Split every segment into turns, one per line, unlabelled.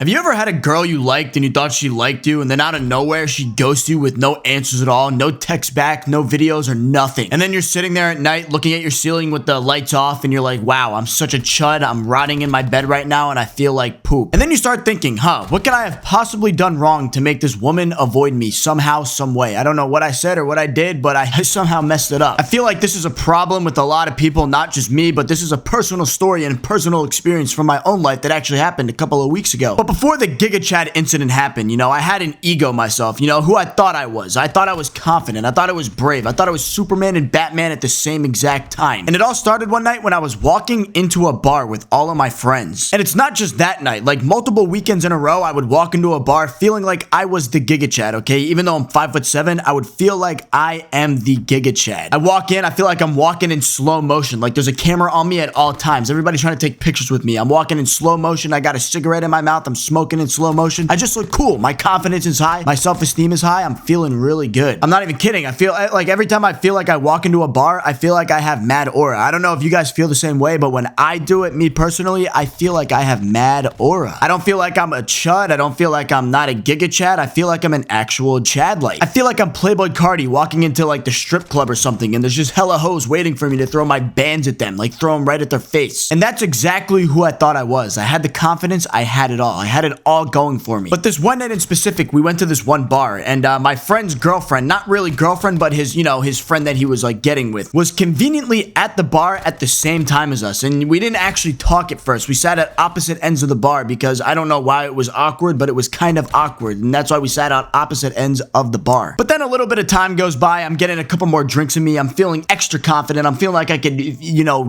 Have you ever had a girl you liked and you thought she liked you, and then out of nowhere she ghosts you with no answers at all, no text back, no videos or nothing? And then you're sitting there at night looking at your ceiling with the lights off and you're like, wow, I'm such a chud, I'm rotting in my bed right now and I feel like poop. And then you start thinking, what could I have possibly done wrong to make this woman avoid me somehow, some way? I don't know what I said or what I did, but I somehow messed it up. I feel like this is a problem with a lot of people, not just me, but this is a personal story and personal experience from my own life that actually happened a couple of weeks ago. But before the Giga Chad incident happened, I had an ego myself, who I thought I was. I thought I was confident. I thought I was brave. I thought I was Superman and Batman at the same exact time. And it all started one night when I was walking into a bar with all of my friends. And it's not just that night. Like multiple weekends in a row, I would walk into a bar feeling like I was the Giga Chad, okay? Even though I'm 5'7", I would feel like I am the Giga Chad. I walk in, I feel like I'm walking in slow motion. Like there's a camera on me at all times. Everybody's trying to take pictures with me. I'm walking in slow motion. I got a cigarette in my mouth. I'm smoking in slow motion. I just look cool. My confidence is high. My self-esteem is high. I'm feeling really good. I'm not even kidding. I feel like every time I feel like I walk into a bar, I feel like I have mad aura. I don't know if you guys feel the same way, but when I do it, me personally, I feel like I have mad aura. I don't feel like I'm a chud. I don't feel like I'm not a Giga Chad. I feel like I'm an actual Chad light. I feel like I'm Playboy Cardi walking into like the strip club or something, and there's just hella hoes waiting for me to throw my bands at them, like throw them right at their face. And that's exactly who I thought I was. I had the confidence. I had it all. I had it all going for me. But this one night in specific, we went to this one bar, and my friend's girlfriend, not really girlfriend, but his friend that he was like getting with, was conveniently at the bar at the same time as us. And we didn't actually talk at first. We sat at opposite ends of the bar because I don't know why it was awkward, but it was kind of awkward. And that's why we sat at opposite ends of the bar. But then a little bit of time goes by. I'm getting a couple more drinks in me. I'm feeling extra confident. I'm feeling like I could,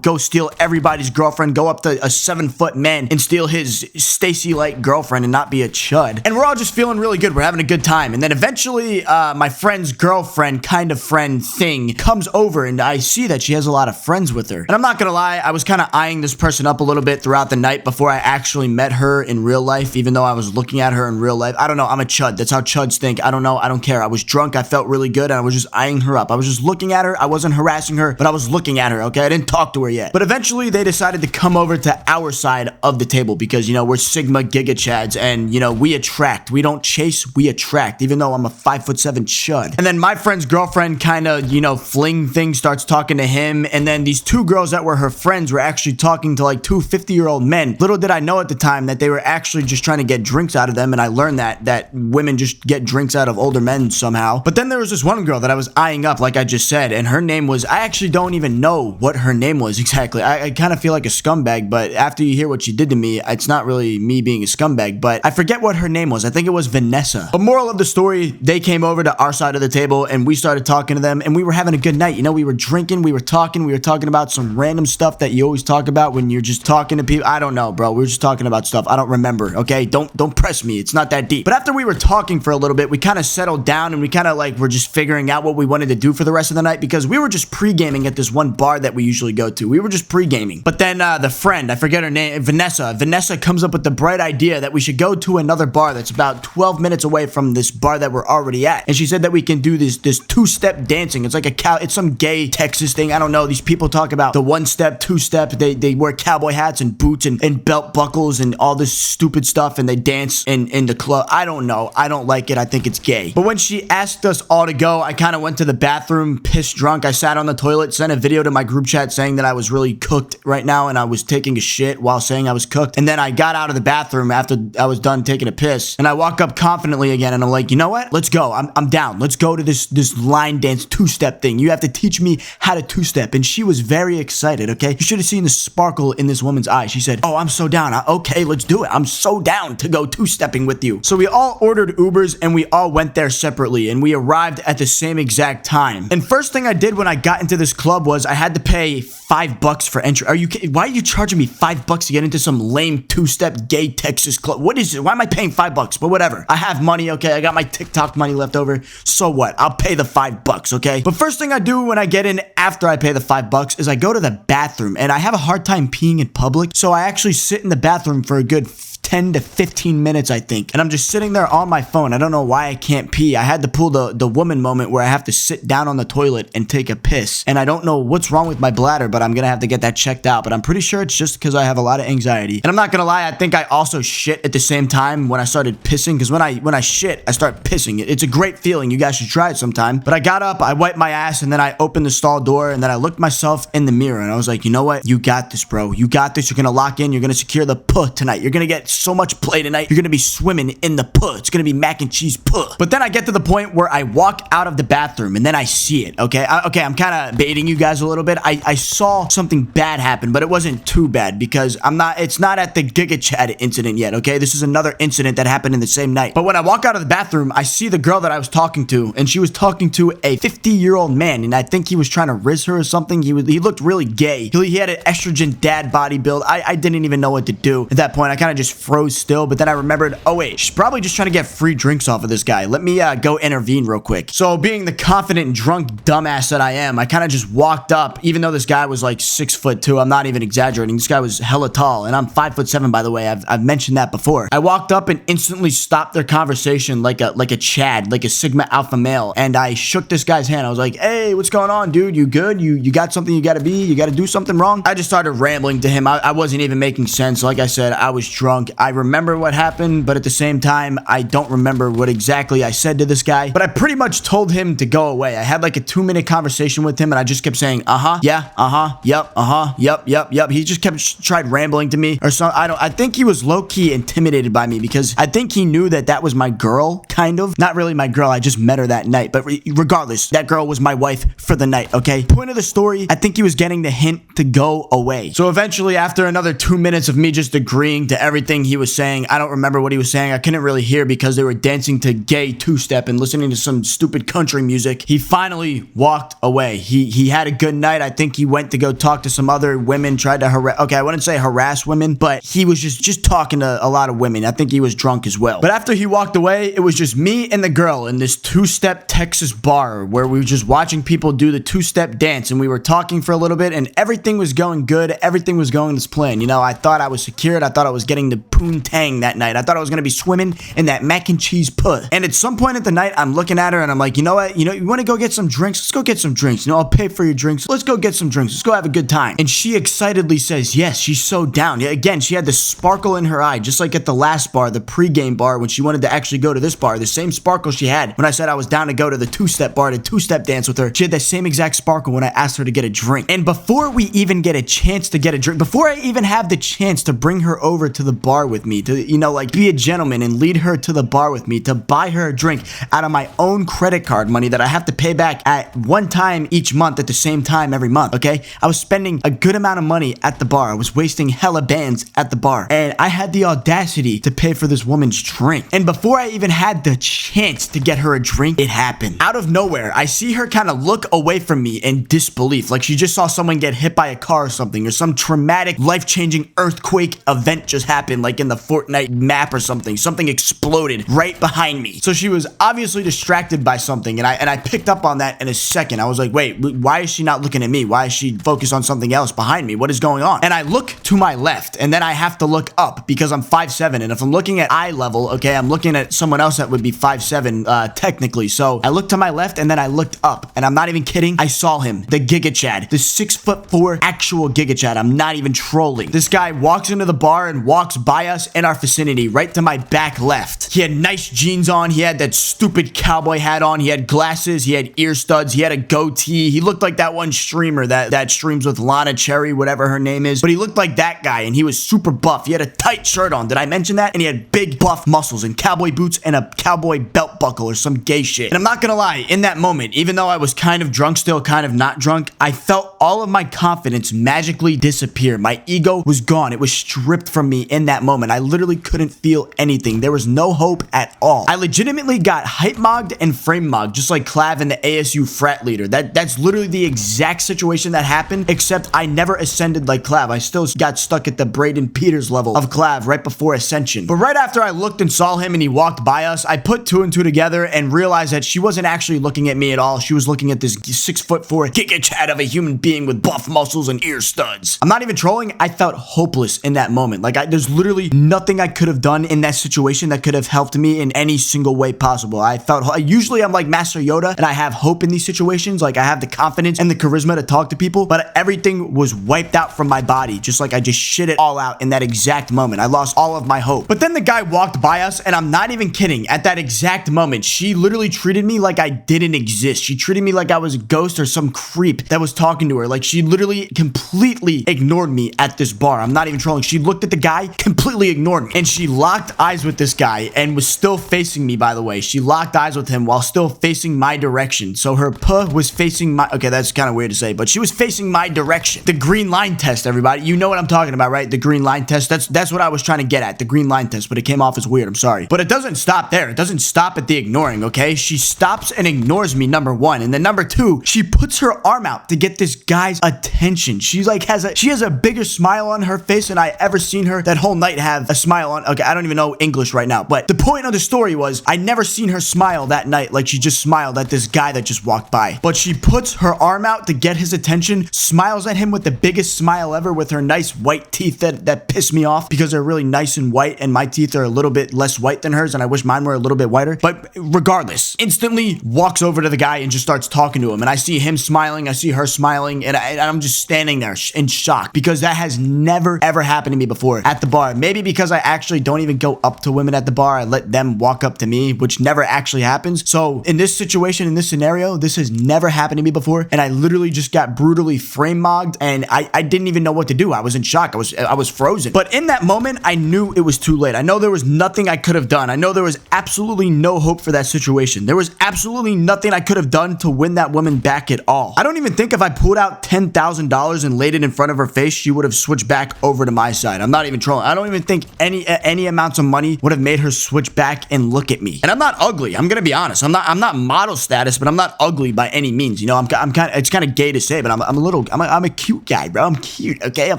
go steal everybody's girlfriend, go up to a 7-foot man and steal his Stacy-like girlfriend and not be a chud. And we're all just feeling really good. We're having a good time. And then eventually, my friend's girlfriend, kind of friend thing, comes over and I see that she has a lot of friends with her. And I'm not gonna lie, I was kind of eyeing this person up a little bit throughout the night before I actually met her in real life, even though I was looking at her in real life. I don't know. I'm a chud. That's how chuds think. I don't know. I don't care. I was drunk. I felt really good. And I was just eyeing her up. I was just looking at her. I wasn't harassing her, but I was looking at her, okay? I didn't talk to her yet. But eventually, they decided to come over to our side of the table because, we're Sigma Giga Chads and, we attract. We don't chase, we attract, even though I'm a 5'7" chud. And then my friend's girlfriend kind of, fling thing starts talking to him. And then these two girls that were her friends were actually talking to like two 50-year-old men. Little did I know at the time that they were actually just trying to get drinks out of them. And I learned that women just get drinks out of older men somehow. But then there was this one girl that I was eyeing up, like I just said. And her name was, I actually don't even know what her name was exactly. I kind of feel like a scumbag, but after you hear what she did to me, it's not really me being a scumbag, but I forget what her name was. I think it was Vanessa. But moral of the story, they came over to our side of the table and we started talking to them and we were having a good night. We were drinking, we were talking about some random stuff that you always talk about when you're just talking to people. I don't know, bro. We were just talking about stuff. I don't remember, okay? Don't press me. It's not that deep. But after we were talking for a little bit, we kind of settled down and we kind of like were just figuring out what we wanted to do for the rest of the night because we were just pre-gaming at this one bar that we usually go to. We were just pre-gaming. But then the friend, I forget her name, Vanessa comes up with the bright idea that we should go to another bar that's about 12 minutes away from this bar that we're already at. And she said that we can do this two-step dancing. It's like it's some gay Texas thing. I don't know. These people talk about the one-step, two-step. They wear cowboy hats and boots and belt buckles and all this stupid stuff and they dance in the club. I don't know. I don't like it. I think it's gay. But when she asked us all to go, I kind of went to the bathroom, pissed drunk. I sat on the toilet, sent a video to my group chat saying that I was really cooked right now and I was taking a shit while saying I was cooked. And then I got out of the bathroom after I was done taking a piss and I walk up confidently again and I'm like, you know what? Let's go. I'm down. Let's go to this line dance two-step thing. You have to teach me how to two-step. And she was very excited, okay? You should have seen the sparkle in this woman's eye. She said, oh, I'm so down. Okay, let's do it. I'm so down to go two-stepping with you. So we all ordered Ubers and we all went there separately and we arrived at the same exact time. And first thing I did when I got into this club was I had to pay $5 for entry. Why are you charging me $5 to get into some lame two-step gay Texas club? What is it? Why am I paying $5? But whatever. I have money, okay? I got my TikTok money left over. So what? I'll pay the $5, okay? But first thing I do when I get in after I pay the $5 is I go to the bathroom and I have a hard time peeing in public. So I actually sit in the bathroom for a good 10 to 15 minutes, I think. And I'm just sitting there on my phone. I don't know why I can't pee. I had to pull the woman moment where I have to sit down on the toilet and take a piss. And I don't know what's wrong with my bladder, but I'm gonna have to get that checked out. But I'm pretty sure it's just because I have a lot of anxiety. And I'm not gonna lie, I think I also shit at the same time when I started pissing, because when I shit, I start pissing. It's a great feeling. You guys should try it sometime. But I got up, I wiped my ass, and then I opened the stall door, and then I looked myself in the mirror, and I was like, you know what? You got this, bro. You got this. You're gonna lock in. You're gonna secure the puh tonight. You're gonna get so much play tonight. You're gonna be swimming in the puh. It's gonna be mac and cheese puh. But then I get to the point where I walk out of the bathroom, and then I see it, okay? I'm kind of baiting you guys a little bit. I saw something bad happen, but it wasn't too bad because it's not at the Giga Chad incident yet, okay? This is another incident that happened in the same night. But when I walk out of the bathroom, I see the girl that I was talking to, and she was talking to a 50-year-old man, and I think he was trying to riz her or something. He looked really gay. He had an estrogen dad body build. I didn't even know what to do at that point. I kind of just froze still, but then I remembered, oh wait, she's probably just trying to get free drinks off of this guy. Let me go intervene real quick. So being the confident, drunk dumbass that I am, I kind of just walked up, even though this guy was like 6'2". I'm not even exaggerating. This guy was hella tall, and I'm 5'7", by the way. I've mentioned that before. I walked up and instantly stopped their conversation like a Chad, like a Sigma Alpha male, and I shook this guy's hand. I was like, hey, what's going on, dude? You good? You got something you gotta be? You gotta do something wrong? I just started rambling to him. I wasn't even making sense. Like I said, I was drunk. I remember what happened, but at the same time, I don't remember what exactly I said to this guy. But I pretty much told him to go away. I had like a 2-minute conversation with him, and I just kept saying, yeah, yep. He just tried rambling to me or something. I think he was low-key intimidated by me because I think he knew that was my girl, kind of. Not really my girl. I just met her that night. But regardless, that girl was my wife for the night, okay? Point of the story, I think he was getting the hint to go away. So eventually, after another 2 minutes of me just agreeing to everything he was saying, I don't remember what he was saying. I couldn't really hear because they were dancing to gay two-step and listening to some stupid country music. He finally walked away. He had a good night. I think he went to go talk to some other women, tried to harass, okay, I wouldn't say harass women, but he was just talking to a lot of women. I think he was drunk as well. But after he walked away, it was just me and the girl in this two-step Texas bar where we were just watching people do the two-step dance, and we were talking for a little bit, and everything was going good. Everything was going as planned. You know, I thought I was secured. I thought I was getting the poontang that night. I thought I was going to be swimming in that mac and cheese puh. And at some point at the night, I'm looking at her and I'm like, you know what? You want to go get some drinks? Let's go get some drinks. You know, I'll pay for your drinks. Let's go get some drinks. Let's go have a good time. And she excitedly says, yes, she's so down. Yeah, again, she had the sparkle in her eye, just like at the last bar, the pregame bar, when she wanted to actually go to this bar. The same sparkle she had when I said I was down to go to the two-step bar to two-step dance with her. She had that same exact sparkle when I asked her to get a drink. And before we even get a chance to get a drink, before I even have the chance to bring her over to the bar with me, to, you know, like be a gentleman and lead her to the bar with me, to buy her a drink out of my own credit card money that I have to pay back at one time each month at the same time every month, okay? I was spending a good amount of money at the bar. I was wasting hella bands at the bar. And I had the audacity to pay for this woman's drink. And before I even had the chance to get her a drink, it happened. Out of nowhere, I see her kind of look away from me in disbelief, like she just saw someone get hit by a car or something, or some traumatic, life-changing earthquake event just happened, like in the Fortnite map or something. Something exploded right behind me. So she was obviously distracted by something, and I picked up on that in a second. I was like, wait, why is she not looking at me? Why is she focused on something else behind me? What is going on? And I look to my left, and then I have to look up because I'm 5'7", and if I'm looking at eye level, okay, I'm looking at someone else that would be 5'7", technically. So I looked to my left, and then I looked up, and I'm not even kidding. I saw him, the Giga Chad, the 6'4" actual Giga Chad. I'm not even trolling. This guy walks into the bar and walks by us in our vicinity, right to my back left. He had nice jeans on. He had that stupid cowboy hat on. He had glasses. He had ear studs. He had a goatee. He looked like that one streamer that streams with Lana Cherry, whatever her name is. But he looked like that guy, and he was super buff. He had a tight shirt on. Did I mention that? And he had big buff muscles and cowboy boots and a cowboy belt buckle or some gay shit. And I'm not gonna lie, in that moment, even though I was kind of drunk still, kind of not drunk, I felt all of my confidence magically disappear. My ego was gone. It was stripped from me in that moment. I literally couldn't feel anything. There was no hope at all. I legitimately got hype mogged and frame mogged, just like Clav and the ASU frat leader. That's literally the exact situation that happened, except I never ascended like Clav. I still got stuck at the Braden Peters level of Clav right before ascension. But right after I looked and saw him and he walked by us, I put 2 and 2 together and realized that she wasn't actually looking at me at all. She was looking at this 6'4" Giga Chad of a human being with buff muscles and ear studs. I'm not even trolling. I felt hopeless in that moment. Like there's literally literally nothing I could have done in that situation that could have helped me in any single way possible. I felt, usually I'm like Master Yoda and I have hope in these situations. Like I have the confidence and the charisma to talk to people, but everything was wiped out from my body. Just like I just shit it all out in that exact moment. I lost all of my hope. But then the guy walked by us, and I'm not even kidding. At that exact moment, she literally treated me like I didn't exist. She treated me like I was a ghost or some creep that was talking to her. Like she literally completely ignored me at this bar. I'm not even trolling. She looked at the guy, completely ignored me, and she locked eyes with this guy and was still facing me, by the way. She locked eyes with him while still facing my direction. So her puh was facing my, okay, that's kind of weird to say, but she was facing my direction. The green line test, everybody. You know what I'm talking about, right? The green line test. That's what I was trying to get at, the green line test, but it came off as weird. I'm sorry. But it doesn't stop there. It doesn't stop at the ignoring, okay? She stops and ignores me, number one. And then number two, she puts her arm out to get this guy's attention. She's like, she has a bigger smile on her face than I ever seen her that whole night have a smile on. Okay, I don't even know English right now, but the point of the story was I never seen her smile that night like she just smiled at this guy that just walked by. But she puts her arm out to get his attention, smiles at him with the biggest smile ever with her nice white teeth that piss me off because they're really nice and white, and my teeth are a little bit less white than hers, and I wish mine were a little bit whiter. But regardless, instantly walks over to the guy and just starts talking to him, and I see him smiling, I see her smiling, and I'm just standing there in shock because that has never ever happened to me before at the bar. Maybe because I actually don't even go up to women at the bar. I let them walk up to me, which never actually happens. So in this situation, in this scenario, this has never happened to me before, and I literally just got brutally frame mogged, and I didn't even know what to do. I was in shock. I was frozen. But in that moment, I knew it was too late. I know there was nothing I could have done. I know there was absolutely no hope for that situation. There was absolutely nothing I could have done to win that woman back at all. I don't even think if I pulled out $10,000 and laid it in front of her face, she would have switched back over to my side. I'm not even trolling. I don't even think any amounts of money would have made her switch back and look at me. And I'm not ugly. I'm gonna be honest. I'm not model status, but I'm not ugly by any means. You know, I'm kind of, it's kind of gay to say, but I'm a cute guy, bro. I'm cute. Okay, I'm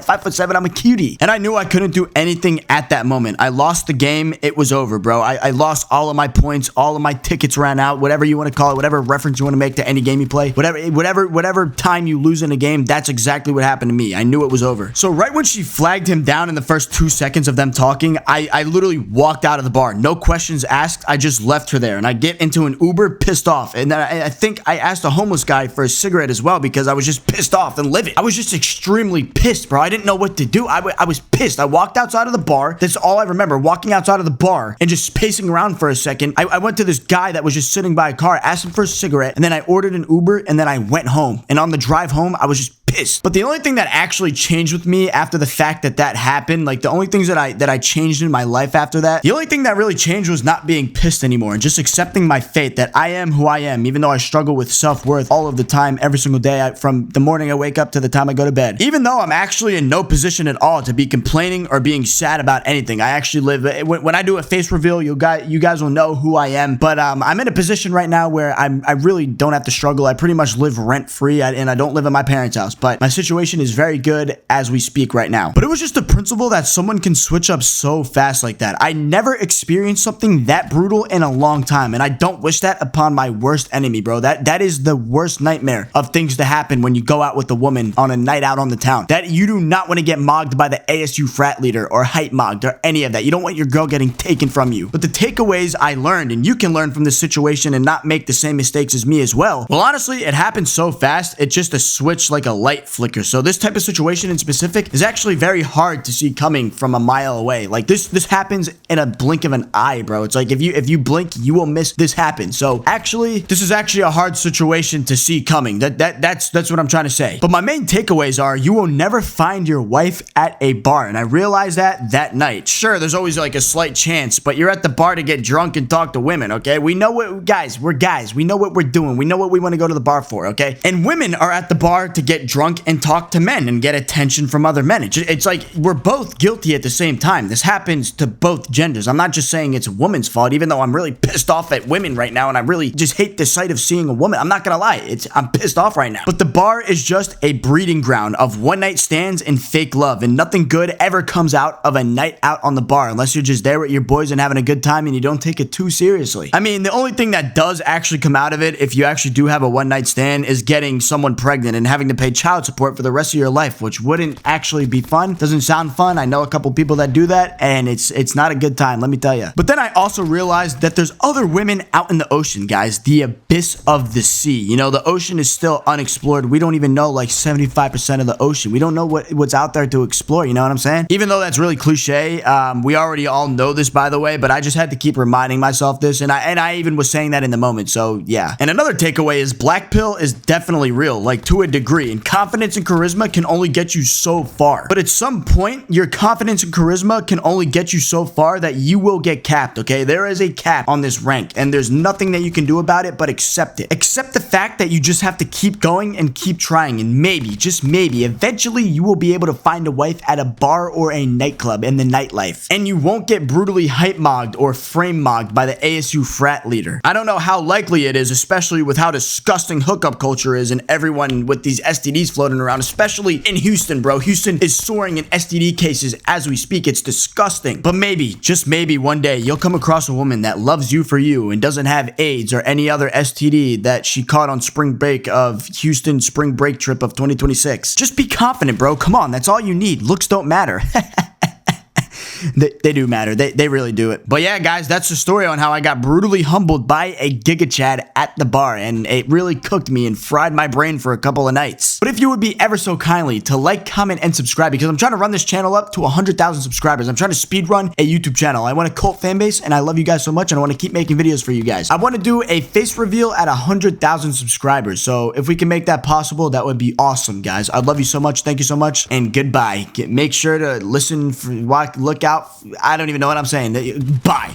5'7". I'm a cutie, and I knew I couldn't do anything at that moment. I lost the game. It was over, bro. I lost all of my points. All of my tickets ran out. Whatever you want to call it, whatever reference you want to make to any game you play, whatever time you lose in a game, that's exactly what happened to me. I knew it was over. So right when she flagged him down in the first 2 seconds of them talking, I literally walked out of the bar. No questions asked. I just left her there, and I get into an Uber pissed off, and then I think I asked a homeless guy for a cigarette as well because I was just pissed off and livid. I was just extremely pissed, bro. I didn't know what to do. I was pissed. I walked outside of the bar. That's all I remember, walking outside of the bar and just pacing around for a second. I went to this guy that was just sitting by a car, asked him for a cigarette, and then I ordered an Uber, and then I went home. And on the drive home, I was just pissed. But the only thing that actually changed with me after the fact that happened, like the only things that I changed in my life after that, the only thing that really changed was not being pissed anymore and just accepting my fate, that I am who I am, even though I struggle with self-worth all of the time, every single day, from the morning I wake up to the time I go to bed. Even though I'm actually in no position at all to be complaining or being sad about anything. I actually live, when I do a face reveal, you guys will know who I am. But I'm in a position right now where I really don't have to struggle. I pretty much live rent-free, and I don't live at my parents' house. But my situation is very good as we speak right now. But it was just a principle that someone can switch up so fast like that. I never experienced something that brutal in a long time, and I don't wish that upon my worst enemy, bro. That is the worst nightmare of things to happen when you go out with a woman on a night out on the town. That you do not want to get mogged by the ASU frat leader or hype mogged or any of that. You don't want your girl getting taken from you. But the takeaways I learned, and you can learn from this situation and not make the same mistakes as me as well. Well, honestly, it happened so fast, it's just a switch like a light flicker. So this type of situation in specific is actually very hard to see coming from a mile away. Like this happens in a blink of an eye, bro. It's like if you blink, you will miss this happen. So actually, this is actually a hard situation to see coming. That's what I'm trying to say. But my main takeaways are you will never find your wife at a bar, and I realized that night. Sure, there's always like a slight chance, but you're at the bar to get drunk and talk to women, okay? We know what, guys, we're guys. We know what we're doing. We know what we want to go to the bar for, okay? And women are at the bar to get drunk and talk to men and get attention from other men. It's like we're both guilty at the same time. This happens to both genders. I'm not just saying it's a woman's fault, even though I'm really pissed off at women right now, and I really just hate the sight of seeing a woman. I'm not gonna lie, I'm pissed off right now. But the bar is just a breeding ground of one-night stands and fake love, and nothing good ever comes out of a night out on the bar unless you're just there with your boys and having a good time and you don't take it too seriously. I mean, the only thing that does actually come out of it, if you actually do have a one-night stand, is getting someone pregnant and having to pay child child support for the rest of your life, which wouldn't actually be fun. Doesn't sound fun. I know a couple people that do that, and it's not a good time, let me tell you. But then I also realized that there's other women out in the ocean, guys. The abyss of the sea. You know, the ocean is still unexplored. We don't even know like 75% of the ocean. We don't know what's out there to explore, you know what I'm saying? Even though that's really cliche, we already all know this, by the way, but I just had to keep reminding myself this, and I even was saying that in the moment, so yeah. And another takeaway is black pill is definitely real, like to a degree, and confidence and charisma can only get you so far. But at some point, your confidence and charisma can only get you so far that you will get capped, okay? There is a cap on this rank, and there's nothing that you can do about it but accept it. Accept the fact that you just have to keep going and keep trying, and maybe, just maybe, eventually you will be able to find a wife at a bar or a nightclub in the nightlife, and you won't get brutally hype mogged or frame mogged by the ASU frat leader. I don't know how likely it is, especially with how disgusting hookup culture is and everyone with these STDs floating around, especially in Houston, bro. Houston is soaring in STD cases as we speak. It's disgusting. But maybe, just maybe one day you'll come across a woman that loves you for you and doesn't have AIDS or any other STD that she caught on spring break of Houston spring break trip of 2026. Just be confident, bro. Come on, that's all you need. Looks don't matter. They do matter. They really do it. But yeah, guys, that's the story on how I got brutally humbled by a giga chad at the bar, and it really cooked me and fried my brain for a couple of nights. But if you would be ever so kindly to like, comment, and subscribe, because I'm trying to run this channel up to 100,000 subscribers. I'm trying to speed run a YouTube channel. I want a cult fan base, and I love you guys so much, and I want to keep making videos for you guys. I want to do a face reveal at 100,000 subscribers, so if we can make that possible, that would be awesome, guys. I love you so much. Thank you so much, and goodbye. Make sure to listen, look out. I don't even know what I'm saying. Bye.